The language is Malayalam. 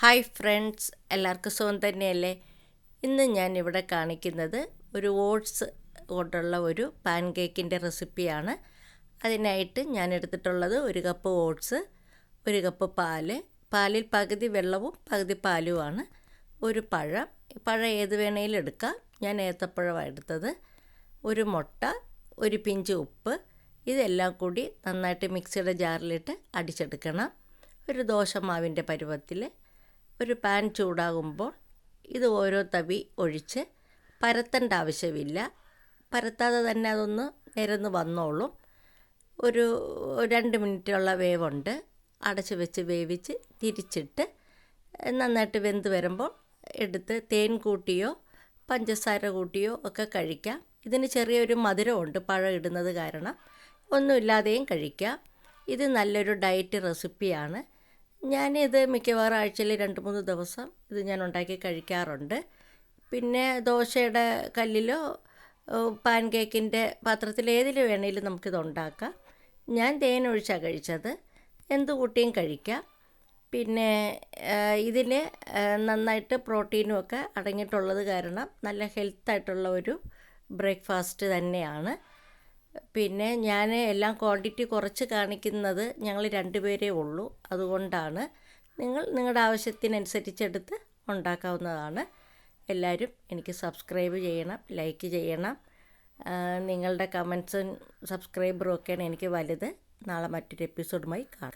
ഹായ് ഫ്രണ്ട്സ്, എല്ലാവർക്കും സുഖം തന്നെയല്ലേ? ഇന്ന് ഞാൻ ഇവിടെ കാണിക്കുന്നത് ഒരു ഓട്സ് കൊണ്ടുള്ള ഒരു പാൻ കേക്കിൻ്റെ റെസിപ്പിയാണ്. അതിനായിട്ട് ഞാൻ എടുത്തിട്ടുള്ളത് 1 കപ്പ് ഓട്സ്, 1 കപ്പ് പാലിൽ പകുതി വെള്ളവും പകുതി പാലുമാണ്, ഒരു പഴം ഏത് വേണേലും എടുക്കാം. ഞാൻ ഏത്തപ്പഴമാണ് എടുത്തത്, ഒരു മുട്ട, ഒരു പിഞ്ച് ഉപ്പ്. ഇതെല്ലാം കൂടി നന്നായിട്ട് മിക്സിയുടെ ജാറിലിട്ട് അടിച്ചെടുക്കണം. ഒരു ദോശമാവിൻ്റെ പരുവത്തിൽ ഒരു പാൻ ചൂടാകുമ്പോൾ ഇത് ഓരോ തവി ഒഴിച്ച് പരത്തേണ്ട ആവശ്യമില്ല. പരത്താതെ തന്നെ അതൊന്ന് നിരന്ന് വന്നോളും. ഒരു 2 മിനിറ്റുള്ള വേവുണ്ട്. അടച്ച് വെച്ച് വേവിച്ച് തിരിച്ചിട്ട് നന്നായിട്ട് വെന്ത് വരുമ്പോൾ എടുത്ത് തേൻ കൂട്ടിയോ പഞ്ചസാര കൂട്ടിയോ ഒക്കെ കഴിക്കാം. ഇതിന് ചെറിയൊരു മധുരമുണ്ട് പഴം ഇടുന്നത് കാരണം, ഒന്നുമില്ലാതെയും കഴിക്കാം. ഇത് നല്ലൊരു ഡയറ്റ് റെസിപ്പിയാണ്. ഞാനിത് മിക്കവാറും ആഴ്ചയിൽ 2-3 ദിവസം ഇത് ഞാൻ ഉണ്ടാക്കി കഴിക്കാറുണ്ട്. പിന്നെ ദോശയുടെ കല്ലിലോ പാൻ കേക്കിൻ്റെ പാത്രത്തിൽ ഏതിൽ വേണമെങ്കിലും നമുക്കിത് ഉണ്ടാക്കാം. ഞാൻ തേൻ ഒഴിച്ചാണ് കഴിച്ചത്. എന്ത് കൂട്ടിയും കഴിക്കാം. പിന്നെ ഇതിൽ നന്നായിട്ട് പ്രോട്ടീനും ഒക്കെ അടങ്ങിയിട്ടുള്ളത് കാരണം നല്ല ഹെൽത്തായിട്ടുള്ള ഒരു ബ്രേക്ക്ഫാസ്റ്റ് തന്നെയാണ്. പിന്നെ ഞാൻ എല്ലാം ക്വാണ്ടിറ്റി കുറച്ച് കാണിക്കുന്നത് ഞങ്ങൾ 2 പേരേ ഉള്ളൂ, അതുകൊണ്ടാണ്. നിങ്ങളുടെ ആവശ്യത്തിനനുസരിച്ചെടുത്ത് ഉണ്ടാക്കാവുന്നതാണ്. എല്ലാവരും എനിക്ക് സബ്സ്ക്രൈബ് ചെയ്യണം, ലൈക്ക് ചെയ്യണം. നിങ്ങളുടെ കമൻസും സബ്സ്ക്രൈബറും ഒക്കെയാണ് എനിക്ക് വലുത്. നാളെ മറ്റൊരു എപ്പിസോഡുമായി കാണാം.